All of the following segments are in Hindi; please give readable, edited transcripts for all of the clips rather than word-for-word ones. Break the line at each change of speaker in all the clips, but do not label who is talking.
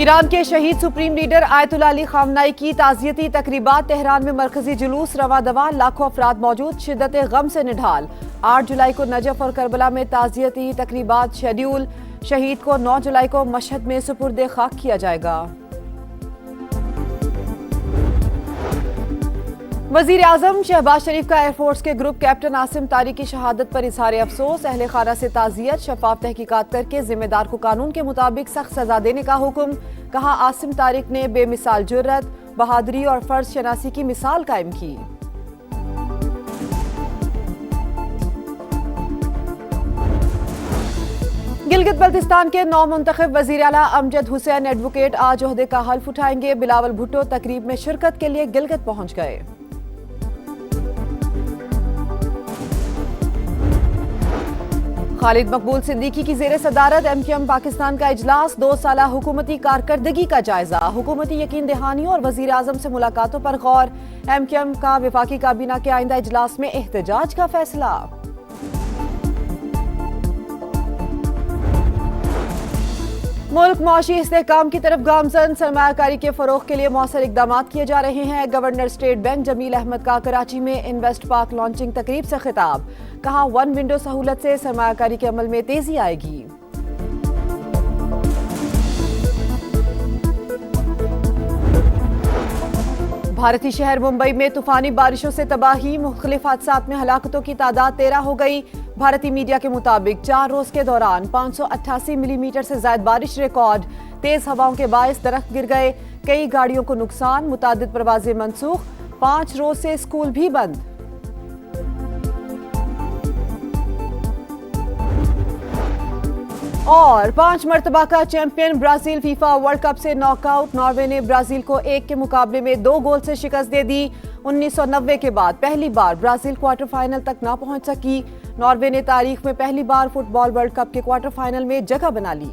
ईरान के शहीद सुप्रीम लीडर आयतुल्लाह अली खामनाई की ताज़ियती तकरीबात। तेहरान में मरकजी जुलूस रवा दवा, लाखों अफराद मौजूद, शिद्दत गम से निढाल। 8 जुलाई को नजफ और करबला में ताज़ियती तकरीबात शेड्यूल। शहीद को 9 जुलाई को मशहद में सुपुर्द खाक किया जाएगा। वजीर आजम शहबाज शरीफ का एयरफोर्स के ग्रुप कैप्टन आसिम तारिक की शहादत पर इजहार अफसोस। अहले खाना से ताज़ियत, शफाफ तहकीकात करके जिम्मेदार को कानून के मुताबिक सख्त सजा देने का हुक्म। कहा, आसिम तारिक ने बेमिसाल जुर्रत, बहादुरी और फर्ज शनासी की मिसाल कायम की। गिलगित बल्तिस्तान के नौ मुंतखब वजीर आला अमजद हुसैन एडवोकेट आज ओहदे का हल्फ उठाएंगे। बिलावल भुट्टो तकरीब में शिरकत के लिए गिलगित पहुंच गए। खालिद मकबूल सिद्दीकी की जेर सदारत MQM पाकिस्तान का इजलास। 2 साला हुकूमती कारकर्दगी का जायजा, हुकूमती यकीन दहानी और वजीर आजम से मुलाकातों पर गौर। MQM का वफाकी काबीना के आइंदा इजलास में एहतजाज का फैसला। मुल्क मौशी इस्तेहकाम की तरफ गामजन, सरमायाकारी के फरोग के लिए मौसर इकदाम किए जा रहे हैं। Governor state bank Jamil Ahmad का कराची में इन्वेस्ट पार्क लॉन्चिंग तकरीब से खिताब। कहा, 1 विंडो सहूलत से सरमायाकारी के अमल में तेजी आएगी। भारतीय शहर मुंबई में तूफानी बारिशों से तबाही, मुख्तलिफ हादसात में हलाकतों की तादाद 13 हो गई। भारतीय मीडिया के मुताबिक 4 रोज के दौरान 588 मिलीमीटर से ज्यादा बारिश रिकॉर्ड। तेज हवाओं के बायस दरख्त गिर गए, कई गाड़ियों को नुकसान, मुतादिद परवाजें मनसूख। 5 रोज से स्कूल भी बंद। और 5 मरतबा का champion Brazil FIFA world cup से नॉकआउट। नॉर्वे ने ब्राजील को 1 के मुकाबले में 2 गोल से शिकस्त दे दी। 1990 के बाद पहली बार ब्राजील क्वार्टर फाइनल तक ना पहुंच सकी। नॉर्वे ने तारीख में पहली बार फुटबॉल वर्ल्ड कप के क्वार्टर फाइनल में जगह बना ली।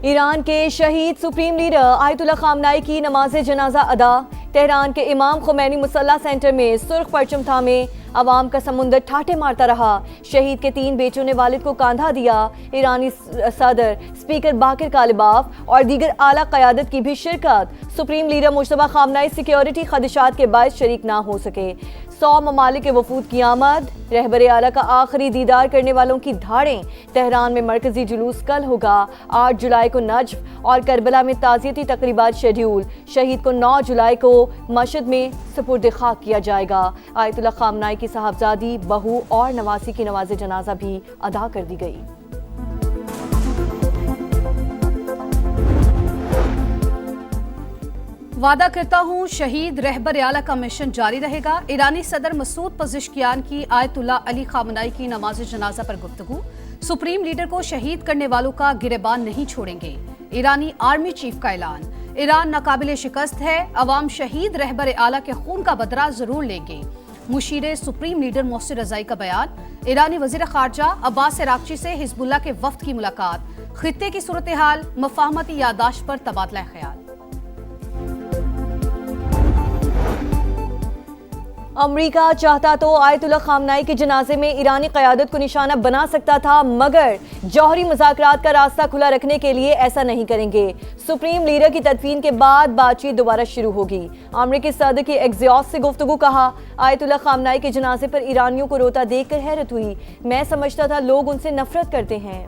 ईरान के शहीद सुप्रीम लीडर आयतुल्लाह खामनाई की नमाज जनाजा अदा। तेहरान के इमाम खुमैनी मुसल्ला सेंटर में सुर्ख परचम थामे अवाम का समुंदर ठाटे मारता रहा। शहीद के 3 बेटों ने वालिद को कांधा दिया। ईरानी सदर स्पीकर बाकिर कालिबाफ और दीगर आला क़यादत की भी शिरकत। Supreme leader Mojtaba Khamenei security खदशात के बायस शरीक ना हो सके। 100 ममालिक के वफूद की आमद। रहबर आला का आखिरी दीदार करने वालों की धाड़ें। तेहरान में मरकजी जुलूस कल होगा। 8 जुलाई को नजफ और करबला में ताज़ियती तकरीबात शेड्यूल। शहीद को 9 जुलाई को मशहद में सुपुर्द खाक किया जाएगा। आयतुल्लाह खामनाई की साहबजादी, बहू और नवासी की नमाज जनाजा भी अदा कर दी गई।
वादा करता हूँ शहीद रहबर आला का मिशन जारी रहेगा। ईरानी सदर मसूद पज़ेश्कियान की आयतुल्लाह अली खामनाई की नमाज जनाजा पर गुफ्तगू। सुप्रीम लीडर को शहीद करने वालों का गिरेबान नहीं छोड़ेंगे। ईरानी आर्मी चीफ का ऐलान। ईरान नाकाबिले शिकस्त है, अवाम शहीद रहबर आला के खून का बदला जरूर लेंगे। मुशीर सुप्रीम लीडर मोहसिन रज़ाई का बयान। ईरानी वज़ीर ख़ारजा अब्बास अराग़ची से हिज़्बुल्लाह के वफ़द की मुलाकात। खित्ते की सूरत हाल, मफ़ाहमती यादाश्त पर तबादला ख्याल।
अमरीका चाहता तो आयतुल्लाह खामनाई के जनाजे में ईरानी क़यादत को निशाना बना सकता था, मगर जौहरी मुज़ाकरात का रास्ता खुला रखने के लिए ऐसा नहीं करेंगे। सुप्रीम लीडर की तदफीन के बाद बातचीत दोबारा शुरू होगी। अमरीकी सदर की एक्सियोस से गुफ्तगू। कहा, आयतुल्लाह खामनाई के जनाजे पर ईरानियों को रोता देखकर हैरत हुई। मैं समझता था लोग उनसे नफरत करते हैं।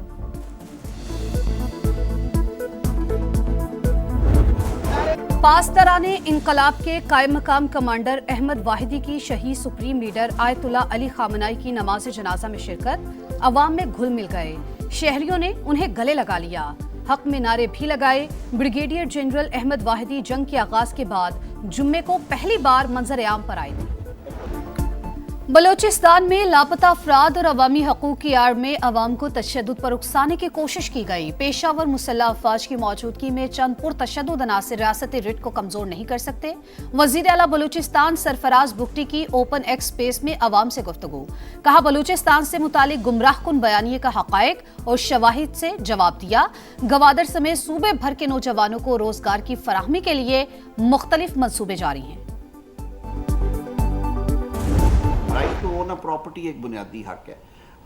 पासदाराने इनकलाब के कायम मकाम कमांडर अहमद वाहिदी की शहीद सुप्रीम लीडर आयतुल्लाह अली खामनाई की नमाज जनाजा में शिरकत। अवाम में घुल मिल गए। शहरियों ने उन्हें गले लगा लिया। हक में नारे भी लगाए। ब्रिगेडियर जनरल अहमद वाहिदी जंग के आगाज के बाद जुम्मे को पहली बार मंजर आम पर आए थे। बलोचिस्तान में लापता अफराद और अवामी हकूक की आड़ में अवाम को तशद्दुद पर उकसाने की कोशिश की गई। पेशावर मुसल्लह अफवाज की मौजूदगी में चंद पुरतशद्दुद अनासिर रियासती रिट को कमजोर नहीं कर सकते। वजीर आला बलूचिस्तान सरफराज बुगटी की ओपन एक्स स्पेस में अवाम से गुफ्तगू। कहा, बलूचिस्तान से मुतालिक गुमराह कुन बयानिए का हकायक और शवाहिद से जवाब दिया। गवादर समेत सूबे भर के नौजवानों को रोजगार की फराहमी के लिए मुख्तलिफ मंसूबे जारी हैं।
Right to own a property एक बुनियादी हक है।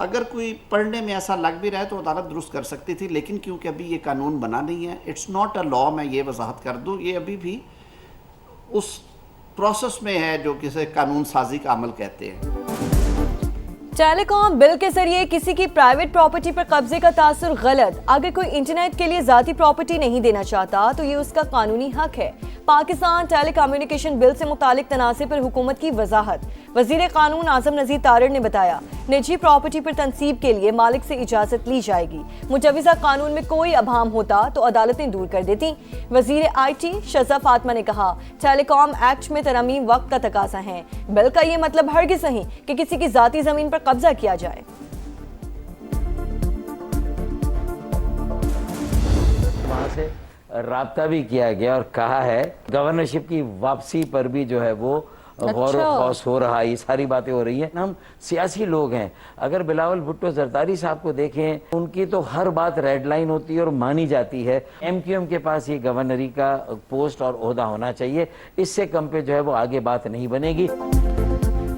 अगर कोई पढ़ने में ऐसा लग भी रहा है तो अदालत दुरुस्त कर सकती थी, लेकिन क्योंकि अभी ये कानून बना नहीं है, इट्स नॉट अ लॉ, मैं ये वजाहत कर दूं, ये अभी भी उस प्रोसेस में है जो किसे कानून साजी का अमल कहते हैं।
टेलीकॉम बिल के जरिए किसी की प्राइवेट प्रॉपर्टी पर कब्जे का तासुर गलत। अगर कोई इंटरनेट के लिए जाती प्रॉपर्टी नहीं देना चाहता तो ये उसका कानूनी हक है। पाकिस्तान टेलीकम्युनिकेशन बिल से मुतालिक तनाज़े पर हुकूमत की वजाहत। वजीर कानून आजम नज़ीर तारड़ ने बताया, निजी प्रॉपर्टी पर तनसीब के लिए मालिक से इजाजत ली जाएगी। मुजवज़ा कानून में कोई अभाम होता तो अदालतें दूर कर देती। वजीर IT शज़ा फातिमा ने कहा, टेलीकॉम एक्ट में तरमीम वक्त का तकाजा है। बिल का ये मतलब हरगिज़ नहीं कि किसी की जाती जमीन पर कब्जा किया जाए।
वहाँ से राब्ता भी किया गया और कहा है गवर्नरशिप की वापसी पर भी जो है वो गौर खौस हो रहा है। ये सारी बातें हो रही हैं। हम सियासी लोग हैं, अगर बिलावल भुट्टो जरदारी साहब को देखें, उनकी तो हर बात रेड लाइन होती है और मानी जाती है। MQM के पास ये गवर्नरी का पोस्ट और ओहदा होना चाहिए, इससे कम पे जो है वो आगे बात नहीं बनेगी।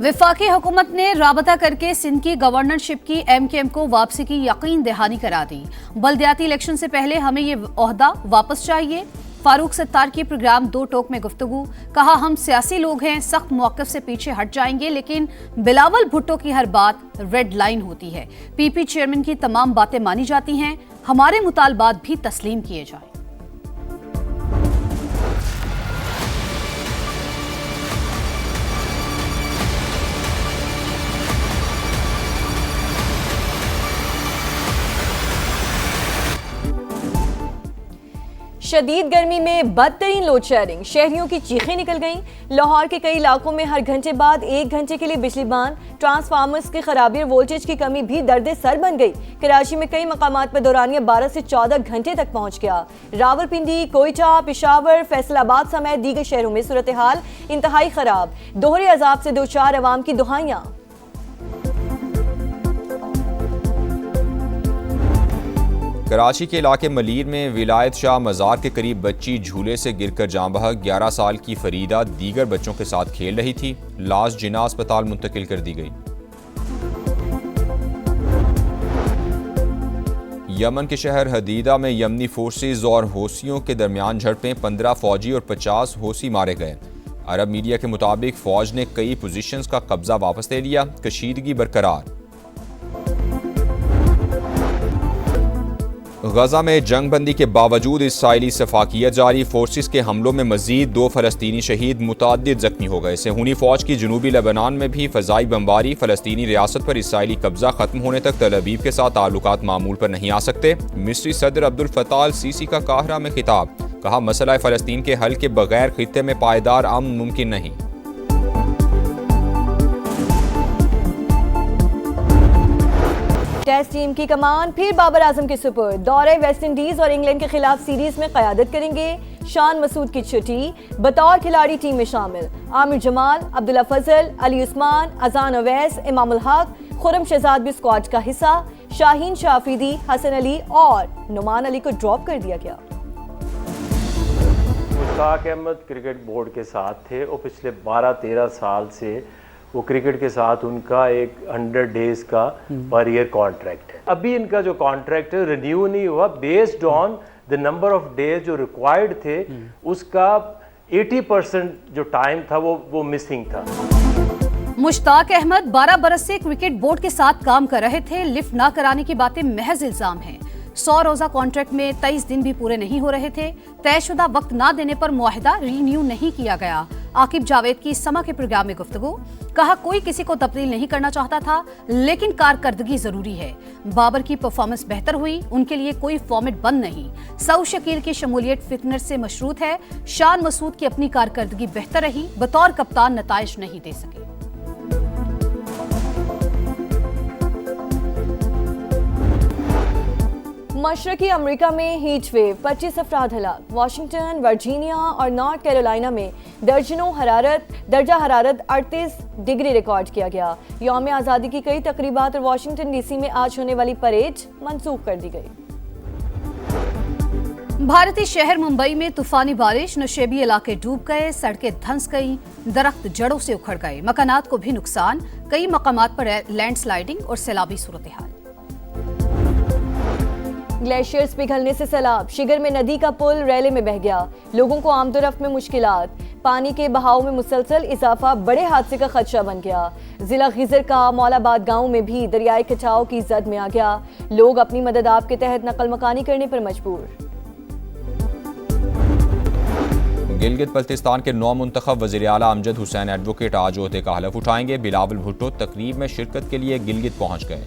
विफाकी हुकूमत ने राबता करके सिंध की गवर्नरशिप की MKM को वापसी की यकीन दहानी करा दी। बल्दियाती इलेक्शन से पहले हमें ये ओहदा वापस चाहिए। फारूक सत्तार की प्रोग्राम 2 टोक में गुफ्तगू। कहा, हम सियासी लोग हैं, सख्त मौक़िफ़ से पीछे हट जाएंगे, लेकिन बिलावल भुट्टो की हर बात रेड लाइन होती है। PP चेयरमैन की तमाम बातें मानी जाती हैं, हमारे मुतालबात भी तस्लीम किए जाएं।
शदीद गर्मी में बदतरीन लोड शेयरिंग, शहरियों की चीखें निकल गईं। लाहौर के कई इलाकों में हर घंटे बाद 1 घंटे के लिए बिजली बंद। ट्रांसफार्मर्स की खराबी और वोल्टेज की कमी भी दर्द सर बन गई। कराची में कई मकामात पर दौरानिया 12 से 14 घंटे तक पहुंच गया। रावलपिंडी, कोयटा, पेशावर, फैसलाबाद समेत दीगर शहरों में सूरत हाल इंतहाई खराब। दोहरे अजाब से दो चार अवाम की दुहाइयां।
कराची के इलाके मलीर में विलायत शाह मज़ार के करीब बच्ची झूले से गिरकर जाँ बहक। 11 साल की फरीदा दीगर बच्चों के साथ खेल रही थी। लाश जिना अस्पताल मुंतकिल कर दी गई। यमन के शहर हदीदा में यमनी फोर्सेज और हौसियों के दरमियान झड़पें। 15 फौजी और 50 हौसी मारे गए। अरब मीडिया के मुताबिक फौज ने कई पोजीशंस का कब्जा वापस ले लिया। कशीदगी बरकरार। गजा में जंग बंदी के बावजूद इसराइली सफाकियत जारी। फोर्सेस के हमलों में मजीद 2 फलस्तीनी शहीद, मुताद्दिद जख्मी हो गए। सेहूनी फौज की जनूबी लेबनान में भी फजाई बमबारी। फलस्तीनी रियासत पर इसराइली कब्जा खत्म होने तक तल अवीव के साथ ताल्लुकात मामूल पर नहीं आ सकते। मिस्री सदर अब्दुल फताह अल सीसी का काहिरा में खिताब। कहा, मसला फलस्तीन के हल के बगैर खित्ते में पायदार अमन मुमकिन नहीं।
टेस्ट टीम की कमान फिर बाबर आजम के सुपुर्द। दौरे वेस्ट इंडीज और इंग्लैंड के खिलाफ सीरीज में क़यादत करेंगे। शान मसूद की छुट्टी, बतौर खिलाड़ी टीम में शामिल। आमिर जमाल, अब्दुल्ला फजल, अली उस्मान, अजान अवैस, इमामुल हक, खुरम शहजाद भी स्क्वाड का हिस्सा। शाहीन शाफिदी, हसन अली और नुमान अली को ड्रॉप कर दिया गया।
मुश्ताक अहमद क्रिकेट बोर्ड के साथ थे और पिछले 12-13 साल से वो क्रिकेट के साथ उनका एक 100 डेज का पर ईयर कॉन्ट्रैक्ट है। अभी इनका जो कॉन्ट्रैक्ट है रिन्यू नहीं हुआ, based on the number of days जो रिक्वायर्ड थे उसका 80% जो टाइम था वो मिसिंग था।
मुश्ताक अहमद 12 बरस से क्रिकेट बोर्ड के साथ काम कर रहे थे। लिफ्ट ना कराने की बातें महज इल्जाम हैं। 100 रोजा कॉन्ट्रैक्ट में 23 दिन भी पूरे नहीं हो रहे थे। तयशुदा वक्त ना देने पर मुआहिदा रीन्यू नहीं किया गया। आकिब जावेद की समा के प्रोग्राम में गुफ्तगू। कहा, कोई किसी को तब्दील नहीं करना चाहता था, लेकिन कारकर्दगी जरूरी है। बाबर की परफॉर्मेंस बेहतर हुई, उनके लिए कोई फॉर्मेट बंद नहीं। सऊ शकील की शमूलियत फिटनेस से मशरूत है। शान मसूद की अपनी कारकर्दगी बेहतर रही, बतौर कप्तान नताइज नहीं दे सके।
मशरकी अमेरिका में हीट वेव, 25 अफराद हलाक। वाशिंगटन, वर्जीनिया और नॉर्थ कैरोलिना में दर्जा हरारत 38 डिग्री रिकॉर्ड किया गया। यौम आज़ादी की कई तकरीबात और वाशिंगटन DC में आज होने वाली परेड मंसूख कर दी गई।
भारतीय शहर मुंबई में तूफानी बारिश, नशेबी इलाके डूब गए, सड़कें धंस गईं, दरख्त जड़ों से उखड़ गए, मकानात को भी नुकसान। कई मकामात पर लैंडस्लाइडिंग और सैलाबी सूरत हाल।
ग्लेशियर्स पिघलने से सैलाब, शिगर में नदी का पुल रैले में बह गया, लोगों को आमदोरफ्त में मुश्किलात। पानी के बहाव में मुसलसल इजाफा बड़े हादसे का खदशा बन गया। जिला खिजर का मौलाबाद गांव में भी दरियाई कटाव की जद में आ गया, लोग अपनी मदद आप के तहत नकल मकानी करने पर मजबूर।
गिलगित बल्तिस्तान के नौ मुंतखब वज़ीर आला अमजद हुसैन एडवोकेट आज ओहदे का हलफ उठाएंगे। बिलावल भुट्टो तकरीब में शिरकत के लिए गिलगित पहुंच गए।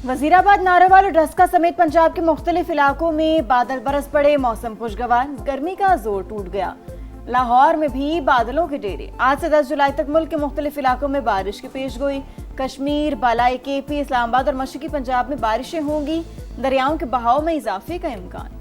वजीराबाद, नारोवाल और ढस्का समेत पंजाब के मुख्तलिफ इलाकों में बादल बरस पड़े, मौसम खुशगवार, गर्मी का जोर टूट गया। लाहौर में भी बादलों के डेरे। आज से 10 जुलाई तक मुल्क के मुख्तलिफ इलाकों में बारिश की पेशगोई। कश्मीर, बालाई केपी, इस्लामाबाद और मशरकी पंजाब में बारिशें होंगी। दरियाओं के बहाव में इजाफे का इम्कान।